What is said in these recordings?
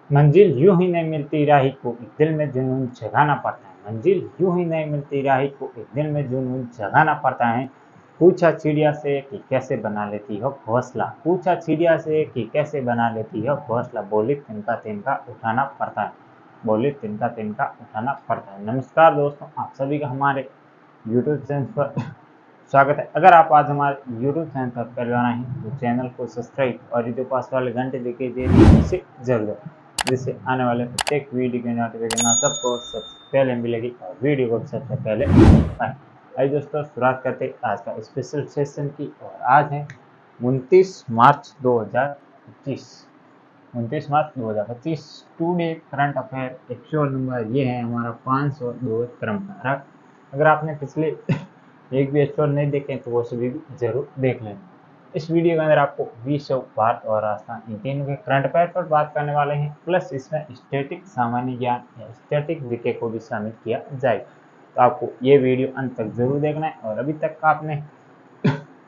मंजिल यूं ही नहीं मिलती राही को, एक दिल में जुनून जगाना पड़ता है। मंजिल यूं ही नहीं मिलती राही को, एक दिल में जुनून जगाना पड़ता है। पूछा चिड़िया से कि कैसे बना लेती हो घोंसला, पूछा चिड़िया से कि कैसे बना लेती हो घोंसला, बोली तिनका तिनका उठाना पड़ता है, बोली तिनका तिनका उठाना पड़ता है। नमस्कार दोस्तों, आप सभी का हमारे यूट्यूब चैनल पर स्वागत है। अगर आप आज हमारे यूट्यूब चैनल पर पहले आना है तो चैनल को सब्सक्राइब और जो पास वाले घंटे दिखाई दे रही है उसे जरूर, जिससे आने वाले प्रत्येक वीडियो की नोटिफिकेशन सबको सबसे पहले मिलेगी और वीडियो को सबसे पहले पाएं। आइए दोस्तों, शुरुआत करते आज का स्पेशल सेशन की। और आज है 29 मार्च 2025। 29 मार्च 2025 today current affair episode number ये है हमारा 502 क्रम का। अगर आपने पिछले एक भी एपिसोड नहीं देखे तो वो सभी भी जरूर देख लें। इस वीडियो के अंदर आपको विश्व, भारत और राजस्थान इन तीनों के करंट अफेयर पर बात करने वाले हैं, प्लस इसमें स्टैटिक सामान्य ज्ञान या स्टैटिक जीके को भी शामिल किया जाएगा। तो आपको ये वीडियो अंत तक जरूर देखना है। और अभी तक आपने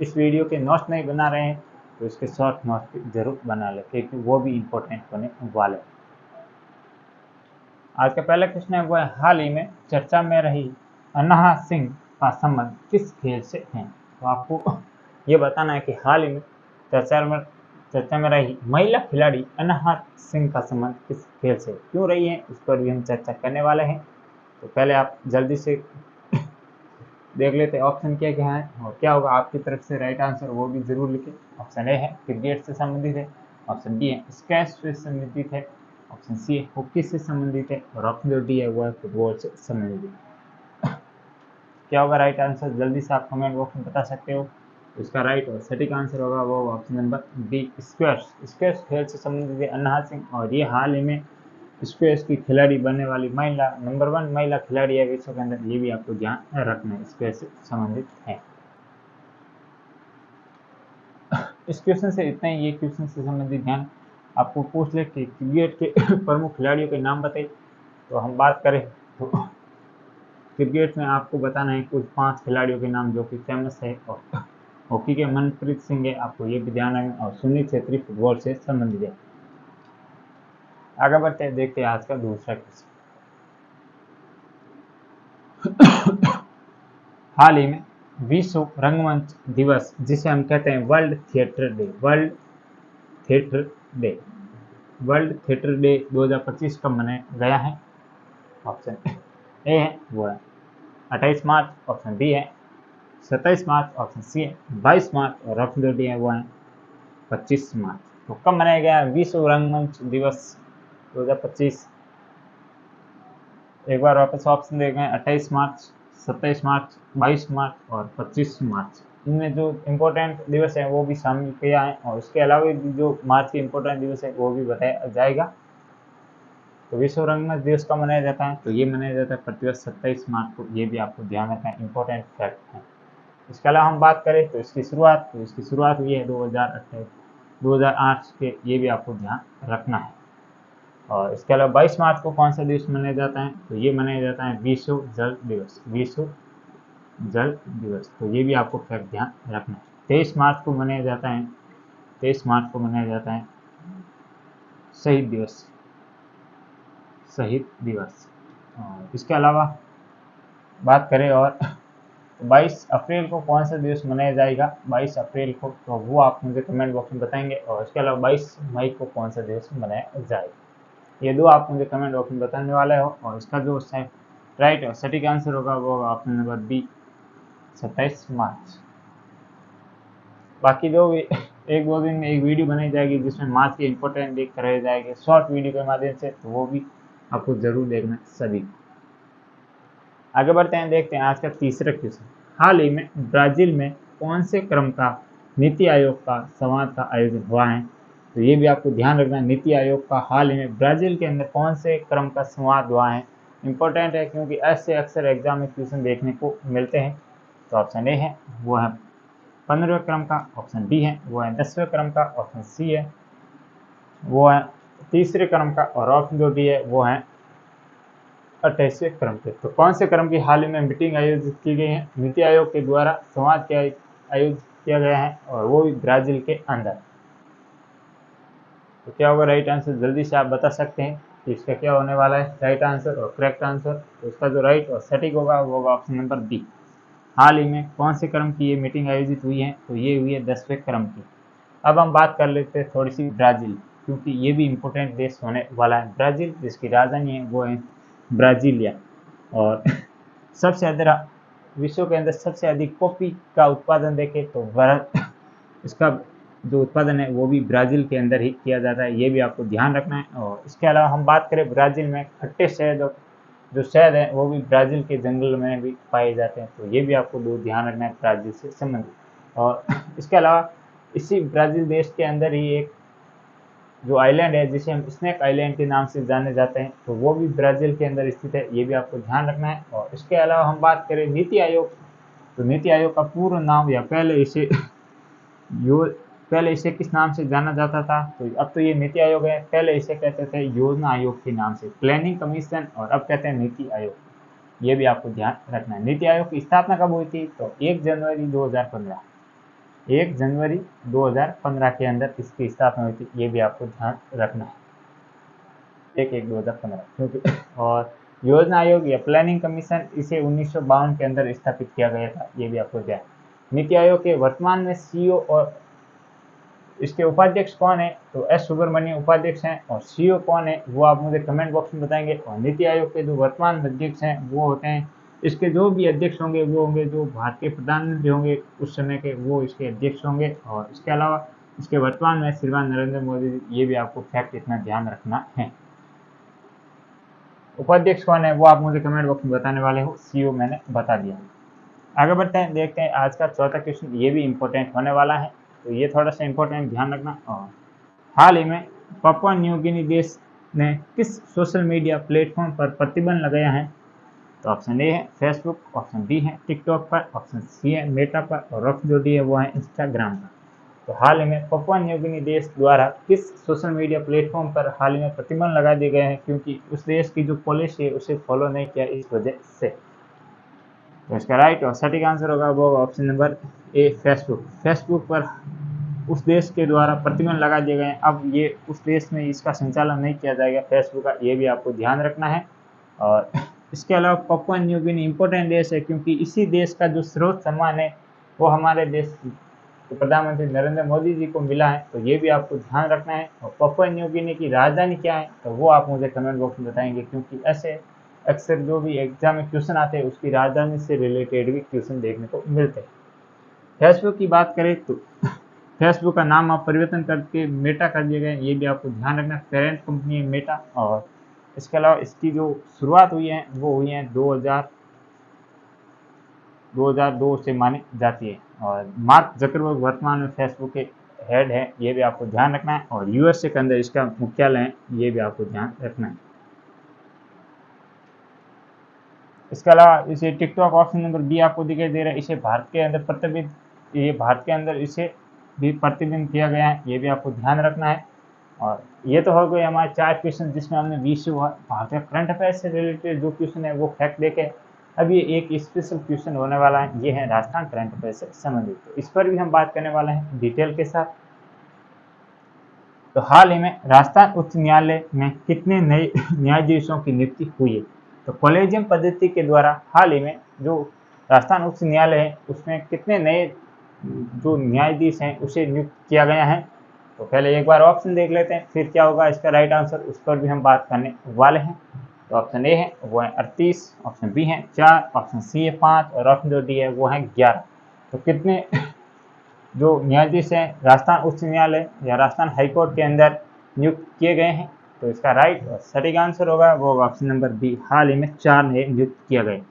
इस वीडियो के नोट्स नहीं बना रहे हैं तो इसके शॉर्ट नोट्स जरूर बना लें, क्योंकि वो भी इम्पोर्टेंट होने वाले। आज का पहला क्वेश्चन है वो है, हाल ही में चर्चा में रही अनहा सिंह का संबंध किस खेल से है। तो आपको ये बताना है कि हाल ही में चर्चा में रही महिला खिलाड़ी अनहा सिंह का संबंध किस खेल से क्यों रही है, इस पर भी हम चर्चा करने वाले हैं। तो पहले आप जल्दी से देख लेते ऑप्शन क्या क्या है और क्या होगा आपकी तरफ से राइट आंसर, वो भी जरूर लिखें। ऑप्शन ए है क्रिकेट से संबंधित है, ऑप्शन बी है स्क्वैश से संबंधित है, ऑप्शन सी है हॉकी से संबंधित है और ऑप्शन जो डी है वो है फुटबॉल से संबंधित है। क्या होगा राइट आंसर, जल्दी से आप कमेंट बॉक्स में बता सकते हो। इसका राइट और सटीक आंसर होगा वो option number B squash. Squash खेल से संबंधित है अनहा सिंह और ये हाल ही में स्क्वैश की खिलाड़ी बनने वाली महिला नंबर 1 महिला खिलाड़ी है विश्व के अंदर। ये भी आपको ध्यान रखना है, स्क्वैश से संबंधित है। इस क्वेश्चन से इतना ही। ये क्वेश्चन से संबंधित ध्यान आपको पूछ ले कि क्रिकेट के प्रमुख खिलाड़ियों के नाम बताइए। तो हम बात करें तो क्रिकेट में आपको बताना है कुछ 5 खिलाड़ियों के नाम जो कि फेमस है। और हॉकी के मनप्रीत सिंह है, आपको ये भी ध्यान रखना। और सुनील छेत्री फुटबॉल से संबंधित है। आगे बढ़ते हैं, देखते हैं आज का दूसरा क्वेश्चन। हाल ही में विश्व रंगमंच दिवस, जिसे हम कहते हैं world theatre day, world theatre day 2025 कब मनाया गया है। ऑप्शन ए है वो है 28 मार्च, ऑप्शन बी है 27 मार्च, ऑप्शन सी है 22 मार्च और ऑप्शन डी है वो है 25 मार्च। तो कब मनाया गया विश्व रंगमंच दिवस 2025। एक बार वापस ऑप्शन देखें, 28 मार्च, 27 मार्च, 22 मार्च और 25 मार्च। इनमें जो इम्पोर्टेंट दिवस है वो भी शामिल किया है और इसके अलावा भी जो मार्च के इम्पोर्टेंट दिवस है वो भी बताया जाएगा। तो विश्व रंगमंच दिवस कब मनाया जाता है, तो ये मनाया जाता है प्रतिवर्ष 27 मार्च को। ये भी आपको ध्यान रखना है, इम्पोर्टेंट फैक्ट है। इसके अलावा हम बात करें तो इसकी शुरुआत हुई है 2008 के, ये भी आपको ध्यान रखना है। और इसके अलावा 22 मार्च को कौन सा दिवस मनाया जाता है, तो ये मनाया जाता है विश्व जल दिवस, विश्व जल दिवस। तो ये भी आपको फैक्ट ध्यान रखना है। 23 मार्च को मनाया जाता है शहीद दिवस। और इसके अलावा बात करें और 22 अप्रैल को कौन सा दिवस मनाया जाएगा 22 अप्रैल को, तो वो आप मुझे कमेंट बॉक्स में बताएंगे। और इसके अलावा 22 मई को कौन सा दिवस मनाया जाएगा, ये दो आप मुझे कमेंट बॉक्स में बताने वाले हो। और इसका जो राइट और सटीक आंसर होगा वो होगा ऑप्शन नंबर बी 27 मार्च। बाकी जो भी एक दो दिन में एक वीडियो बनाई जाएगी जिसमें मार्च के इंपॉर्टेंट डेट कराए जाएंगे शॉर्ट वीडियो के माध्यम से, तो वो भी आपको जरूर देखना सभी। आगे बढ़ते हैं, देखते हैं आज का तीसरा क्वेश्चन। हाल ही में ब्राजील में कौन से क्रम का नीति आयोग का संवाद का आयोजन हुआ है, तो ये भी आपको ध्यान रखना है। नीति आयोग का हाल ही में ब्राजील के अंदर कौन से क्रम का संवाद हुआ है, इंपॉर्टेंट है क्योंकि ऐसे अक्सर एग्जाम में क्वेश्चन देखने को मिलते हैं। तो ऑप्शन ए है वो है 15वें क्रम का, ऑप्शन बी है वो है 10वें क्रम का, ऑप्शन सी है वो है तीसरे क्रम का और ऑप्शन जो डी है वो है 28वें क्रम के। तो कौन से क्रम की हाल ही में मीटिंग आयोजित की गई है, नीति आयोग के द्वारा संवाद आयोजित किया गया है और वो भी ब्राजील के अंदर। तो क्या होगा राइट आंसर, जल्दी से आप बता सकते हैं कि इसका क्या होने वाला है राइट आंसर और करेक्ट आंसर। तो इसका जो राइट और सटीक होगा वो होगा ऑप्शन नंबर बी। हाल ही में कौन से क्रम की ये मीटिंग आयोजित हुई है, तो ये हुई है 10वें क्रम की। अब हम बात कर लेते हैं थोड़ी सी ब्राज़ील, क्योंकि ये भी इम्पोर्टेंट देश होने वाला है। ब्राज़ील जिसकी राजधानी है वो है ब्राज़ीलिया, और सबसे अधिक विश्व के अंदर सबसे अधिक कॉफ़ी का उत्पादन देखें तो इसका जो उत्पादन है वो भी ब्राज़ील के अंदर ही किया जाता है, ये भी आपको ध्यान रखना है। और इसके अलावा हम बात करें ब्राज़ील में खट्टे शहद, जो शहद है वो भी ब्राज़ील के जंगल में भी पाए जाते हैं, तो ये भी आपको दो ध्यान रखना है ब्राज़ील से संबंधित। और इसके अलावा इसी ब्राज़ील देश के अंदर ही एक जो आइलैंड है जिसे हम स्नैक आइलैंड के नाम से जाने जाते हैं, तो वो भी ब्राज़ील के अंदर स्थित है, ये भी आपको ध्यान रखना है। और इसके अलावा हम बात करें नीति आयोग, तो नीति आयोग का पूर्ण नाम, या पहले इसे किस नाम से जाना जाता था, तो अब तो ये नीति आयोग है, पहले इसे कहते थे योजना आयोग के नाम से, प्लानिंग कमीशन, और अब कहते हैं नीति आयोग, ये भी आपको ध्यान रखना है। नीति आयोग की स्थापना कब हुई थी, तो 1 जनवरी 2015 के अंदर इसकी स्थापना हुई थी, ये भी आपको ध्यान रखना है, 1/1/2015 क्योंकि और योजना आयोग या प्लानिंग कमीशन इसे 1952 के अंदर स्थापित किया गया था, ये भी आपको ध्यान। नीति आयोग के वर्तमान में सीईओ और इसके उपाध्यक्ष कौन है, तो एस सुब्रमण्यम उपाध्यक्ष हैं, और सीईओ कौन है वो आप मुझे कमेंट बॉक्स में बताएंगे। और नीति आयोग के जो वर्तमान अध्यक्ष हैं वो होते हैं, इसके जो भी अध्यक्ष होंगे वो होंगे जो भारतीय प्रधानमंत्री होंगे उस समय के, वो इसके अध्यक्ष होंगे। और इसके अलावा इसके वर्तमान में श्रीमान नरेंद्र मोदी जी, ये भी आपको फैक्ट इतना ध्यान रखना है। उपाध्यक्ष कौन है वो आप मुझे कमेंट बॉक्स में बताने वाले हो, सीईओ मैंने बता दिया। आगे बढ़ते हैं, देखते हैं आज का चौथा क्वेश्चन, ये भी इंपॉर्टेंट होने वाला है, तो ये थोड़ा सा इंपॉर्टेंट ध्यान रखना। और हाल ही में पापुआ न्यू गिनी देश ने किस सोशल मीडिया प्लेटफॉर्म पर प्रतिबंध लगाया है, तो ऑप्शन ए है फेसबुक, ऑप्शन बी है टिकटॉक पर, ऑप्शन सी है मेटा पर, और ऑप्शन जो डी है वो है इंस्टाग्राम पर। तो हाल ही में पापुआ न्यू गिनी देश द्वारा किस सोशल मीडिया प्लेटफॉर्म पर हाल ही में प्रतिबंध लगा दिए गए हैं, क्योंकि उस देश की जो पॉलिसी है उसे फॉलो नहीं किया इस वजह से। तो इसका राइट और सटीक आंसर होगा वो option number A Facebook. Facebook पर उस देश के द्वारा प्रतिबंध लगा दिए गए हैं, अब ये उस देश में इसका संचालन नहीं किया जाएगा फेसबुक का, ये भी आपको ध्यान रखना है। और इसके अलावा पापुआ न्यू गिनी इंपॉर्टेंट देश है, क्योंकि इसी देश का जो स्रोत सम्मान है वो हमारे देश के प्रधानमंत्री नरेंद्र मोदी जी को मिला है, तो ये भी आपको ध्यान रखना है। और पापुआ न्यू गिनी की राजधानी क्या है, तो वो आप मुझे कमेंट बॉक्स में बताएंगे, क्योंकि ऐसे अक्सर जो भी एग्जाम में क्वेश्चन आते हैं उसकी राजधानी से रिलेटेड भी क्वेश्चन देखने को मिलते हैं। फेसबुक की बात करें तो फेसबुक का नाम आप परिवर्तन करके मेटा कर दिए गए, ये भी आपको ध्यान रखना, पेरेंट कंपनी है मेटा। और इसके अलावा इसकी जो शुरुआत हुई है वो हुई है 2002 से मानी जाती है, और मार्क जकरबर्ग वर्तमान में फेसबुक के हेड है, ये भी आपको ध्यान रखना है। और यूएसए के अंदर इसका मुख्यालय है, ये भी आपको ध्यान रखना है। इसके अलावा इसे टिकटॉक ऑप्शन नंबर बी आपको दिखाई दे रहा है, इसे भारत के अंदर इसे भी प्रतिबंध किया गया है, ये भी आपको ध्यान रखना है। और ये तो हो गए हमारे 4 क्वेश्चन जिसमें हमने विश्व भारत के करंट अफेयर से रिलेटेड जो क्वेश्चन है वो फैक्ट देखे। अब ये एक स्पेशल क्वेश्चन होने वाला है, ये है राजस्थान करंट अफेयर से संबंधित, तो इस पर भी हम बात करने वाले हैं डिटेल के साथ। तो हाल ही में राजस्थान उच्च न्यायालय में कितने नए न्यायाधीशों की नियुक्ति हुई है, तो कॉलेजियम पद्धति के द्वारा हाल ही में जो राजस्थान उच्च न्यायालय है उसमें कितने नए जो न्यायाधीश हैं उसे नियुक्त किया गया है। तो पहले एक बार ऑप्शन देख लेते हैं, फिर क्या होगा इसका राइट आंसर, उस पर भी हम बात करने वाले हैं। तो ऑप्शन ए है वो है 38, ऑप्शन बी है 4, ऑप्शन सी है 5, और ऑप्शन जो डी है वो है 11। तो कितने जो न्यायाधीश हैं राजस्थान उच्च न्यायालय या राजस्थान हाईकोर्ट के अंदर नियुक्त किए गए हैं, तो इसका राइट और सटीक आंसर होगा वो ऑप्शन नंबर बी, हाल ही में 4 नए नियुक्त किए गए।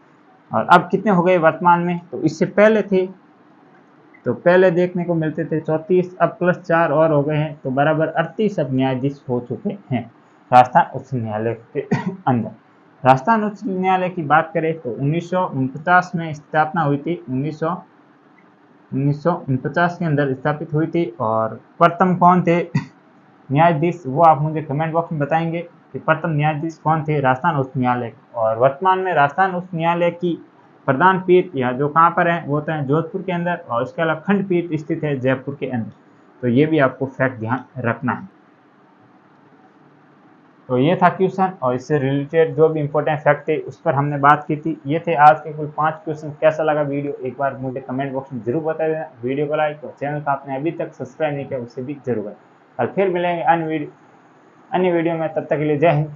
और अब कितने हो गए वर्तमान में, तो इससे पहले थे तो पहले देखने को मिलते थे 34, अब प्लस 4 और हो गए हैं, तो बराबर 38 अब न्यायाधीश हो चुके हैं राजस्थान उच्च न्यायालय के अंदर। राजस्थान उच्च न्यायालय की बात करें तो 1949 में स्थापना हुई थी, 1949 के अंदर स्थापित हुई थी। और प्रथम कौन थे न्यायाधीश, वो आप मुझे कमेंट बॉक्स में बताएंगे कि प्रथम न्यायाधीश कौन थे राजस्थान उच्च न्यायालय। और वर्तमान में राजस्थान उच्च न्यायालय की प्रधान पीठ या जो कहाँ पर है वो होता है जोधपुर के अंदर, और इसके अलावा खंडपीठ स्थित है जयपुर के अंदर, तो ये भी आपको फैक्ट ध्यान रखना है। तो ये था क्वेश्चन, और इससे रिलेटेड जो भी इंपॉर्टेंट फैक्ट थे उस पर हमने बात की थी। ये थे आज के कुल 5 क्वेश्चन। कैसा लगा वीडियो एक बार मुझे कमेंट बॉक्स में जरूर बता देना। वीडियो को लाइक और चैनल को आपने अभी तक सब्सक्राइब नहीं किया उसे भी जरूर करें। कल फिर मिलेंगे अन्य वीडियो में, तब तक के लिए जय हिंद।